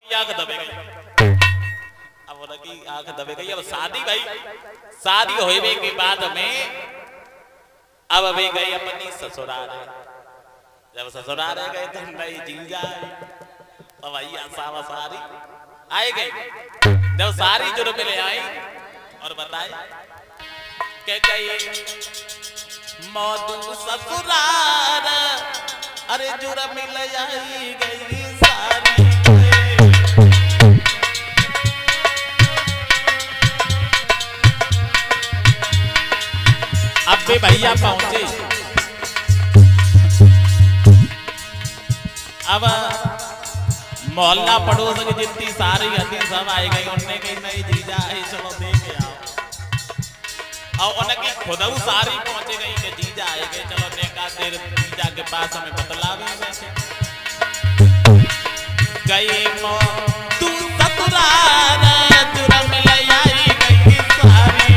आंख दबे गई। अब उनकी आंख दबे गई। अब शादी भाई शादी होने के बाद में अब वे गई अपनी ससुराल। जब ससुराल गए तो नई जीजा तो भैया सावा सारी आए गई। जब सारी जुर्म मिले आई और बताए के गई मौदू ससुराल। अरे जुर्म मिल आई गई सारी। अब भी भैया पहुंचे। अब मोहल्ला पड़ोस की जितनी सारी हथी सब आई गई। उनने कही नहीं जीजा आई चलो देख आओ। और उनकी खुद सारी पहुंचे गई कि जीजा आए गए चलो देखा देर जीजा के पास हमें बतला भी वैसे गई तू ससुराल जुर्म मिल आई गई सारी।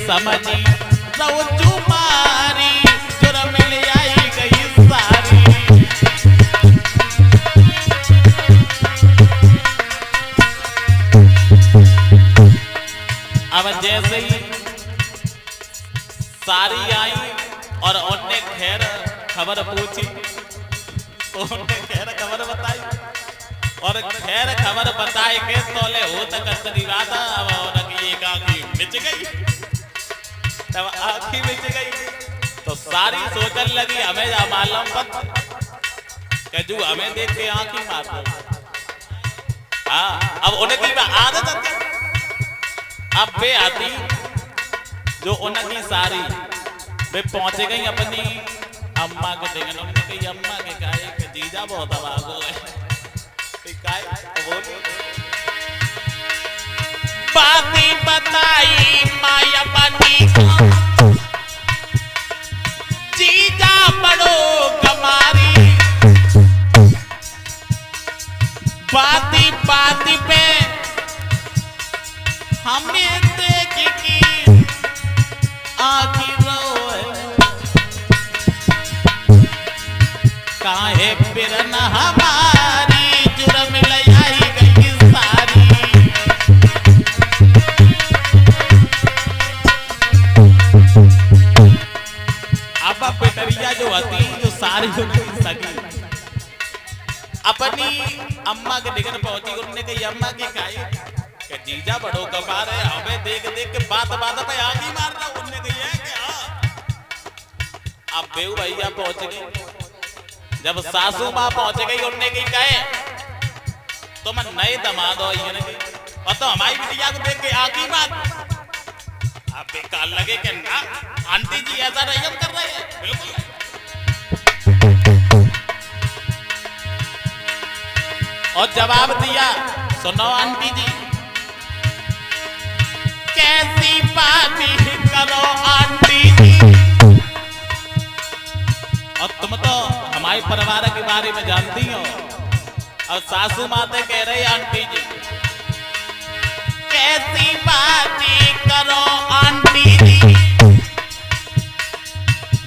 समझी रोजू मारी जुर्म मिल आई गई सारी। अब जैसे ही सारी आई और उनने खैर खबर पूछी तो उनने खैर खबर बताई और खैर खबर बताए के तोले हो तक बात। अब उनकी एक आंखी मिच गई। तब आंखी मिच गई तो सारी सोचने लगी हमें जा मालूम पत जो हमें देख के आंखी मार दो। हाँ अब उनकी आदत अब वे आती जो उनकी सारी वे पहुंच गई अपनी अम्मा के देखने। उन्होंने कही अम्मा के कहा कि जीजा बहुत अभागो है। बाती बताई माया बनी जीजा बड़ो कमारी। बाती बाती पे हमें देखी की आखी रोए काहे फिर न हमारी जुर्म मिल आई गई सारी। अब बेटरिया जो होती जो सारी सगी अपनी अम्मा के दिखने पहुंची। उन्होंने कही अम्मा की कही कि जीजा बड़ो कबार है हमें देख देख के बात बात पे आगे मारना। उन्होंने कही है कि हाँ। अब बेऊ भैया पहुंच गई। जब सासू माँ पहुंच गई उन्होंने कही कहे तुम नए दमाद हो और तो हमारी बिटिया को देख के आगे मार। अब बेकार लगे कि ना आंटी जी ऐसा नहीं हम कर रहे हैं बिल्कुल। और जवाब दिया सुनो आंटी जी कैसी बातें करो आंटी जी। और तुम तो हमारे परिवार के बारे में जानती हो। और सासू माते कह रही आंटी जी कैसी बातें करो आंटी जी।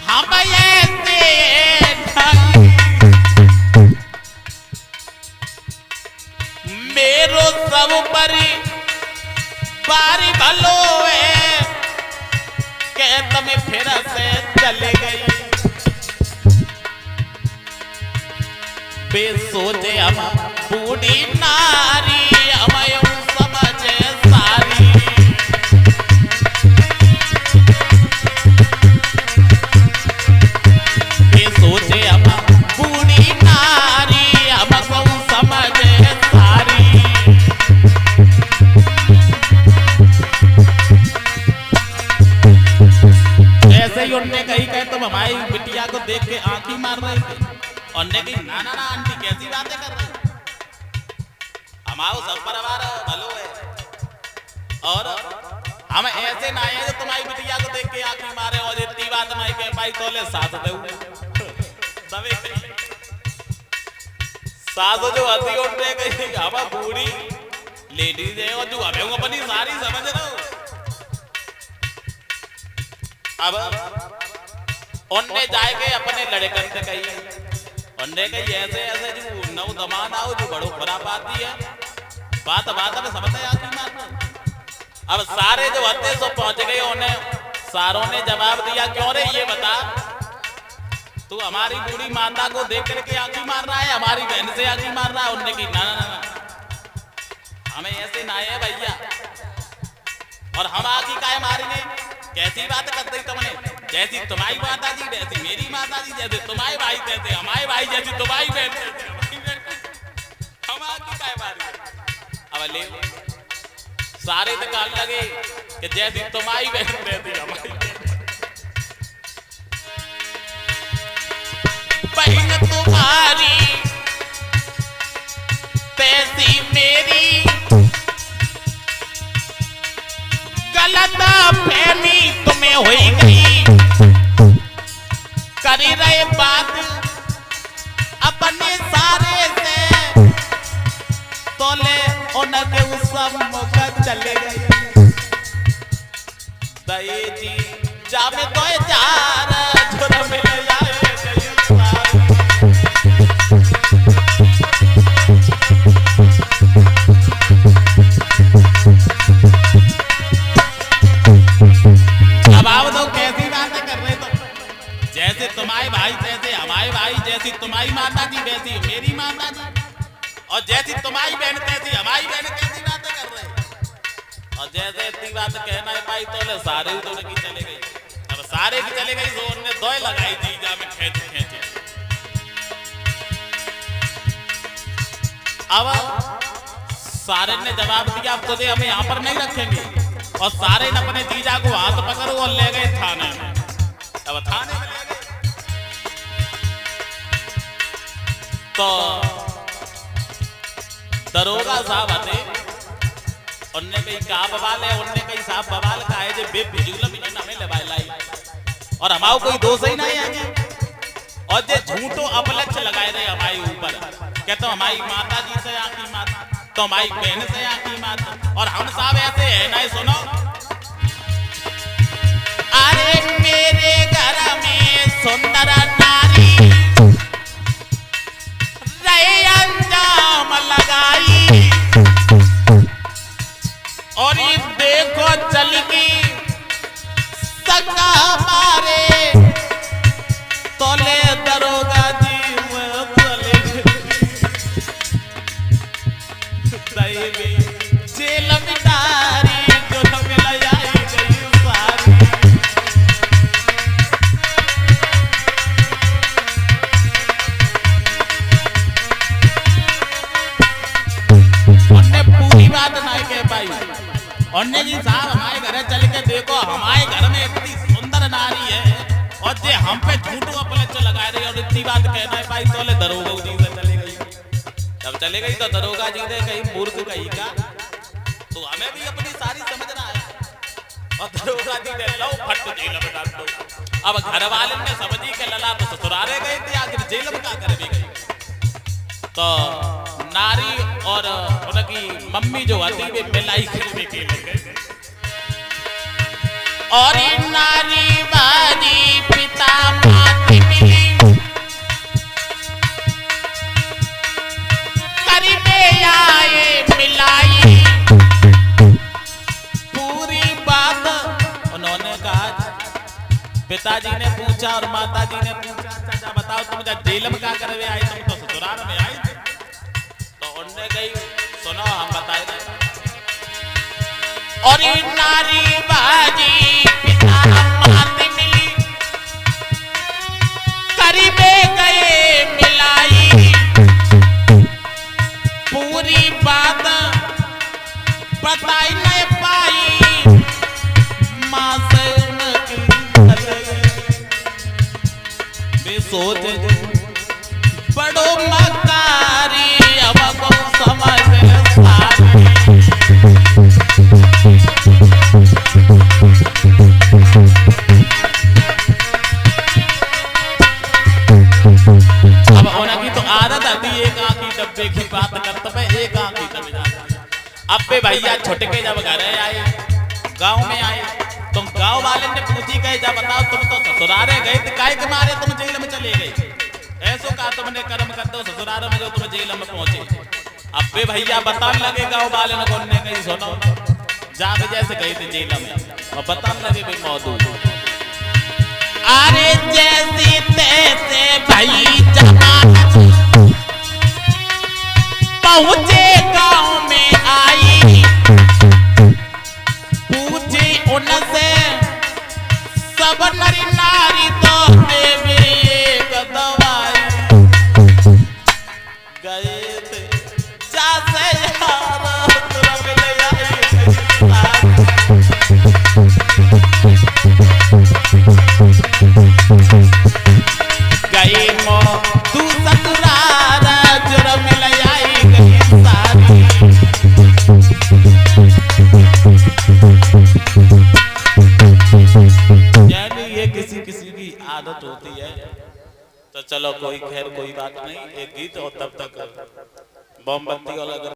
हम ऐसे मेरो सब परी बारी भलो है के तुम्हें फिर से चले गई। बे सोचे हम बूढ़ी नारी हमें समझे सारी। बे सोचे हम बूढ़ी नारी हमको समझे सारी। ऐसे ही उन्होंने कही कहे तुम हमारी बिटिया को देख के आंखी मार रहे थे। और ने कही ना ना ना आंटी कैसी बातें कर रहे हो, हमारो सब परिवार भलो है और हम ऐसे ना है जो तुम्हारी बिटिया को देख के आंखी मारे और इतनी बात नहीं कह पाई तोले साथ दे दबे सास जो हंसी उठने गई हम बूढ़ी लेडीज है और जो हमें अपनी सारी समझ रहे हो। अब उनने जाके अपने लड़कन से कही उनने कही ऐसे ऐसे जो नौ दमान आओ जो बड़ो खराब आती है बात बात में समझते आती मार। अब सारे जो हत्ते सो पहुंच गए उन्हें सारों ने जवाब दिया क्यों रे ये बता तू हमारी बूढ़ी माता को देख करके आंखी मार रहा है हमारी बहन से आंखी मार रहा है। उनने की ना ना ना हमें ऐसे ना है भैया और हम आंखी काहे मारेंगे कैसी बात करते ही तुमने जैसी तुम्हारी माता जी वैसी मेरी माता जी जैसे तुम्हारे भाई जैसे हमारे भाई जैसी तुम्हारी बहन हम आंखी काहे मारेंगे। अब ले सारे तो कहने लगे कि जैसी तुम्हारी बहन वैसी हमारी बहन तुम्हारी तैसी मेरी गलत फहमी तुम्हें हुई गई करी रहे बात अपने सारे से तोले उनके उस मौका चले गए दये जी जामे तो जार झुर मिल जाए अब आप तो कैसी बातें कर रहे तो जैसे तुम्हारे भाई तैसे हमारे भाई जैसी तुम्हारी माता जी वैसी मेरी माता जी और जैसी तुम्हारी बहन तैसी हमारी बहन कैसी बातें कर रहे और जैसे इतनी बात कहना है पाई तो सारे तो की चले गई। अब सारे की चले गई जोर ने दोय लगाई जीजा में खेच खेचे। अब सारे ने जवाब दिया अब तुझे हमें यहाँ पर नहीं रखेंगे और सारे ने अपने जीजा को हाथ पकड़ो और ले गए थाने में। अब थाने में ले गए तो दरोगा साहब आते उनने कही का बवाल है उनने कही साहब बवाल का है जे बे बिजुला बिजन हमें ले लाई और हमारा कोई दोष ही नहीं है और जे झूठो अपलक्ष लगाए रहे हमारे ऊपर कहते हमारी माता जी से आंखी माता तो हमारी बहन से आंखी माता और हम साहब ऐसे है ना सुनो अरे मेरे घर में सुंदर नारी रहे अंजाम लगाई और ये देखो चल गई सका मारे तोले दरोगा जी चले जेल मिटारी जो मिल जाए गई सारी उन्हें पूरी बात नहीं कह पाई। उन्हें जी साहब हमारे घर चल के देखो हमारे घर में इतनी सुंदर नारी है और जे हम पे झूठो अपलक्ष लगाए रही और इतनी बात कहना है पाई तो दरोगा जी से चले गई। जब चले गई तो दरोगा जी ने कहीं मूर्ख कही का तो हमें भी अपनी सारी समझना है और दरोगा जी ने लो फट जेल में डाल दो। अब घर वाले ने समझी के लला तो ससुराले गए थे आखिर जेल में क्या कर भी गई तो नारी और उनकी मम्मी जो आती वे मिलाई खिलने के लिए और नारी बाजी पिता माती मिली करीबे आए मिलाई पूरी बात उन्होंने कहा। पिताजी ने पूछा और माताजी ने पूछा चाचा बताओ तुम जब जेल में क्या करवे आए तुम तो ससुराल में आए थे तो उनने कही सुनो हम बताए थे और नारी बाजी पिता माती मिली करीबे गए मिलाई पूरी बात बताई नहीं पाई मां से उनकी सोच बड़ो मकारी अब को समझ सारी। अब उनकी तो आदत आती एक आंख की डब्बे की बात करते मैं एक आंख की डब्बे जाते। अब पे भैया छुटके जब घर आए गांव में आए तुम गांव वाले ने पूछी गए जब बताओ तुम तो ससुरारे गए थे काहे के मारे तुम जेल में चले गए ऐसो का तुमने कर्म कर दो ससुरारे में जो तुम जेल में पहुंचे। अब पे भैया बताने लगे गांव वाले ने बोलने गई सुनो जाग जैसे गए थे जेल में और बताने लगे भाई मौजूद अरे जैसी तैसे भाई पहुंचे गांव में आई पूछी उनसे सब नरी नारी तो देवी एक दवाई गए थे जैसे गई मो तू ससुरारा जुर्म लयाई गई सारी। यानी ये किसी किसी की आदत होती है तो चलो कोई खैर कोई बात नहीं एक गीत और तब तक मोमबत्ती वाला